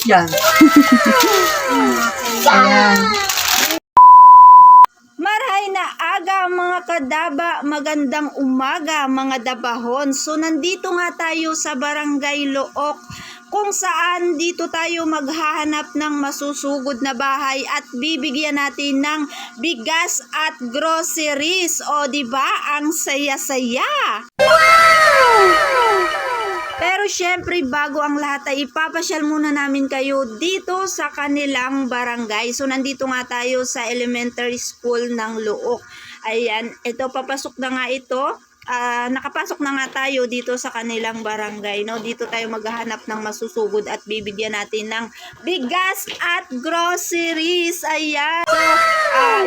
yan. Ayan. Marhay na aga mga kadaba, magandang umaga mga dabahon. So nandito nga tayo sa Barangay Look kung saan dito tayo maghahanap ng masusugod na bahay at bibigyan natin ng bigas at groceries. O di ba? Ang saya-saya. Pero syempre bago ang lahat ay ipapasyal muna namin kayo dito sa kanilang barangay. So nandito nga tayo sa elementary school ng Look. Ayan, ito papasok na nga ito. Nakapasok na nga tayo dito sa kanilang barangay, no? Dito tayo maghahanap ng masusugod at bibigyan natin ng bigas at groceries. Ayan. So,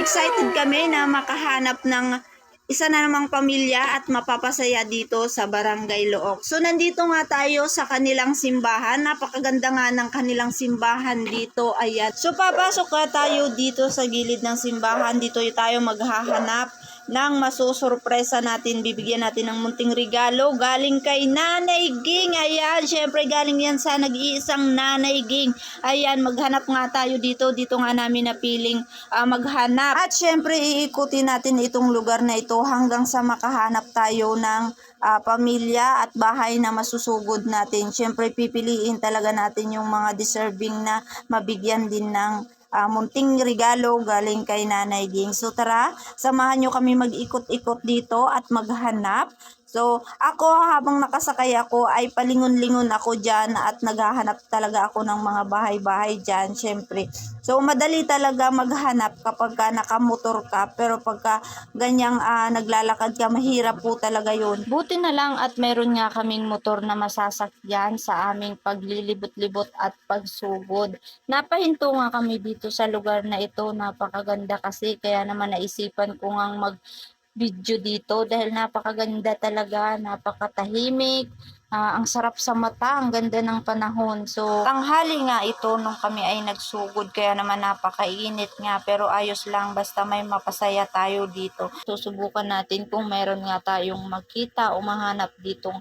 excited kami na makahanap ng isa na namang pamilya at mapapasaya dito sa Barangay Look. So, nandito nga tayo sa kanilang simbahan. Napakaganda nga ng kanilang simbahan dito. Ayan. So, papasok nga tayo dito sa gilid ng simbahan. Dito tayo maghahanap ng masusurpresa natin. Bibigyan natin ng munting regalo galing kay Nanay Ging. Ayan, syempre galing yan sa nag-iisang Nanay Ging. Ayan, maghanap nga tayo dito. Dito nga namin napiling maghanap. At syempre iikutin natin itong lugar na ito hanggang sa makahanap tayo ng pamilya at bahay na masusugod natin. Syempre pipiliin talaga natin yung mga deserving na mabigyan din ng munting regalo galing kay Nanay Ging. So tara, samahan nyo kami mag-ikot-ikot dito at maghanap. So ako habang nakasakay ako ay palingon-lingon ako dyan at naghahanap talaga ako ng mga bahay-bahay dyan syempre. So madali talaga maghanap kapag ka nakamotor ka, pero pagka ganyang naglalakad ka, mahirap po talaga yun. Buti na lang at meron nga kaming motor na masasakyan sa aming paglilibot-libot at pagsugod. Napahinto nga kami dito sa lugar na ito, napakaganda kasi, kaya naman naisipan ko ngang mag-video dito dahil napakaganda talaga, napakatahimik, ang sarap sa mata, ang ganda ng panahon. So, tanghali nga ito nung kami ay nagsugod, kaya naman napakainit nga, pero ayos lang basta may mapasaya tayo dito. Susubukan natin kung meron nga tayong makita o mahanap ditong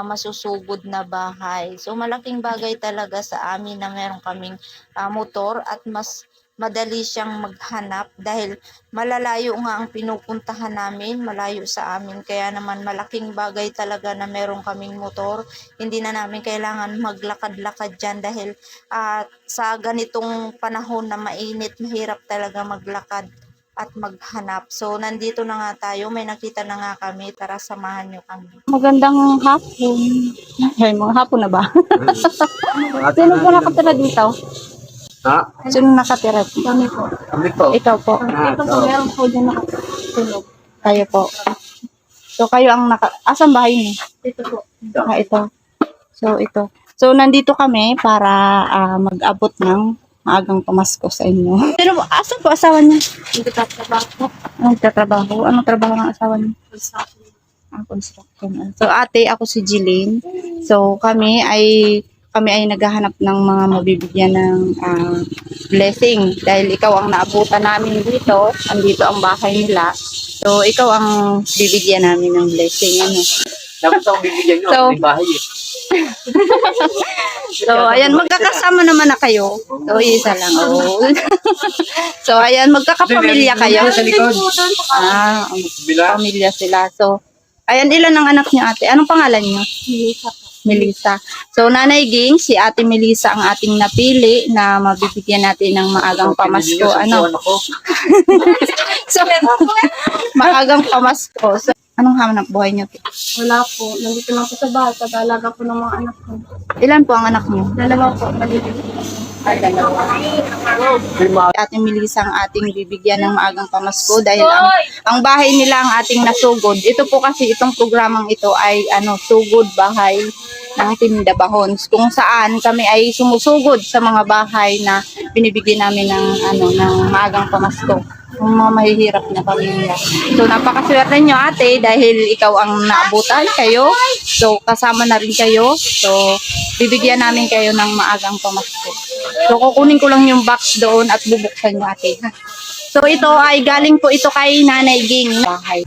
masusugod na bahay. So, malaking bagay talaga sa amin na meron kaming motor at mas madali siyang maghanap dahil malalayo nga ang pinupuntahan namin, malayo sa amin, kaya naman malaking bagay talaga na meron kaming motor. Hindi na namin kailangan maglakad-lakad dyan dahil sa ganitong panahon na mainit, mahirap talaga maglakad at maghanap. So nandito na nga tayo, may nakita na nga kami, tara samahan nyo kami. Magandang hapon. Ay, mga hapon na ba? Sino po nakatira dito? Ha? Sino nakatira dito? Kami po. Kami po. Ikaw po. Ito po, meron po dyan nakatulog. Kayo po. So, kayo ang asan bahay niyo? Ito po. Ito. So, ito. So, nandito kami para mag-abot ng maagang pamasko sa inyo. Pero, asan po asawa niya? Nagtatrabaho. Nagtatrabaho? Anong trabaho ng asawa niya? Construction. So, ate, ako si Jilin. So, kami ay naghahanap ng mga mabibigyan ng blessing dahil ikaw ang naabutan namin dito. Andito ang bahay nila. So, ikaw ang bibigyan namin ng blessing. Ano? Dapat akong bibigyan nyo. So, May bahay eh. So, ayan, magkakasama naman na kayo. So, isa lang. Oh. So, ayan, magkakapamilya kayo. Sa likod. Pamilya sila. So, ayan, ilan ang anak niyo, ate? Anong pangalan niyo? Melissa. So, Nanay Ging, si Ate Melissa ang ating napili na mabibigyan natin ng maagang pamasko. Ano? So, maagang pamasko. So, anong hanap buhay niyo? Wala po. Nandito lang po sa bahay. Pag-alaga po ng mga anak ko. Ilan po ang anak niyo? Dalawa po. Maliit. Ate Melissa ang ating bibigyan ng maagang pamasko dahil ang bahay nila ang ating nasugod. Ito po kasi itong programang ito ay sugod bahay ng Team Dabahon, kung saan kami ay sumusugod sa mga bahay na binibigyan namin ng maagang pamasko ng mga mahihirap na pamilya. So napakaswerte nyo, ate, dahil ikaw ang naabutan kayo. So kasama na rin kayo. So bibigyan namin kayo ng maagang pamasko. So kukunin ko lang yung box doon at bubuksan nyo, ate. So ito ay galing po ito kay Nanay Ging bahay.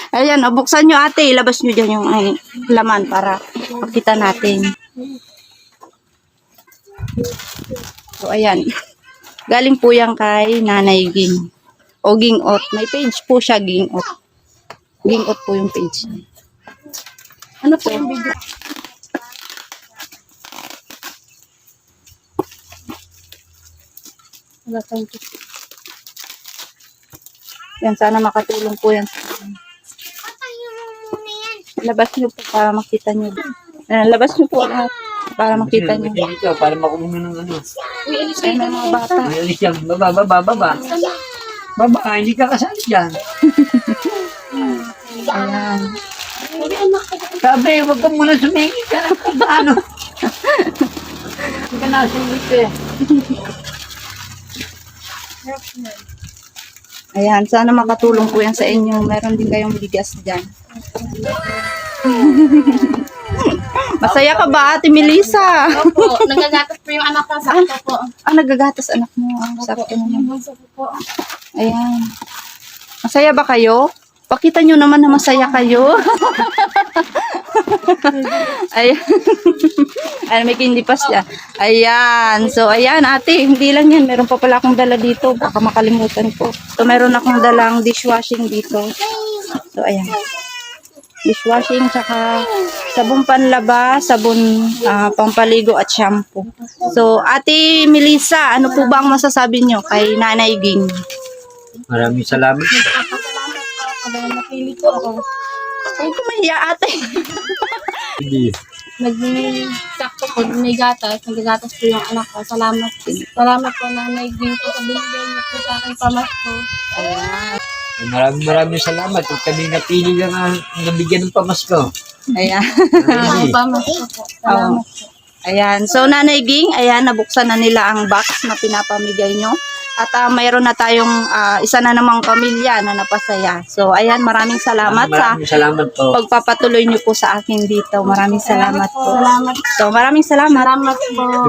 Ayan, buksan nyo ate. Ilabas nyo dyan yung laman para makita natin. So, ayan. Galing po yan kay Nanay Ging. O Gingot. May page po siya, Gingot. Gingot po yung page. Ano po yung video? Yan, sana makatulong po yan. Labas nyo po para makita nyo. Labas nyo po lahat para makita nyo. Dito, para makuha ng ano. Ay, may mga bata. Ay, alis yan. Baba, baba, baba. Baba, hindi ka kasali dyan. Ayan. Sabi, huwag ka muna sumingit ka na kung paano. Hindi ka nasingit eh. Ayan, sana makatulong po yan sa inyo. Meron din kayong bigas dyan. Masaya ka ba, Ate Melissa? Opo, nagagatas po yung anak ko. Sakto po. Nagagatas anak mo. Sakto naman. Sakto po. Ayan. Masaya ba kayo? Pakita nyo naman na masaya kayo. Ayan. Ayan, may candy pass siya. Ayan. So, ayan, ate. Hindi lang yan. Meron pa pala akong dala dito. Baka makalimutan ko. So, meron akong dalang dishwashing dito. So, ayan. Dishwashing, tsaka sabon panlaba, sabon pampaligo at shampoo. So, Ate Melissa, ano po ba ang masasabi nyo kay Nanay Ging? Maraming salamat. Salamat po. Kada napili po ako. Huwag ko mahiya, ate. Hindi. Sakto po, may gatas. Nagagatas po yung anak ko. Salamat po. Salamat po, Nanay Ging po sa binigay niyo po sa akin pamasko. Maraming salamat. Kung kami napili ka nga nabigyan ng pamasko. Ayan. Hindi. Pamasko po. Salamat po. Ayan. So, Nanay Ging, ayan, nabuksan na nila ang box na pinapamigay nyo. At mayroon na tayong isa na namang pamilya na napasaya. So, ayan, maraming salamat sa Maraming salamat po. pagpapatuloy nyo po sa akin dito. Maraming salamat po. Salamat. So, maraming salamat. Salamat po.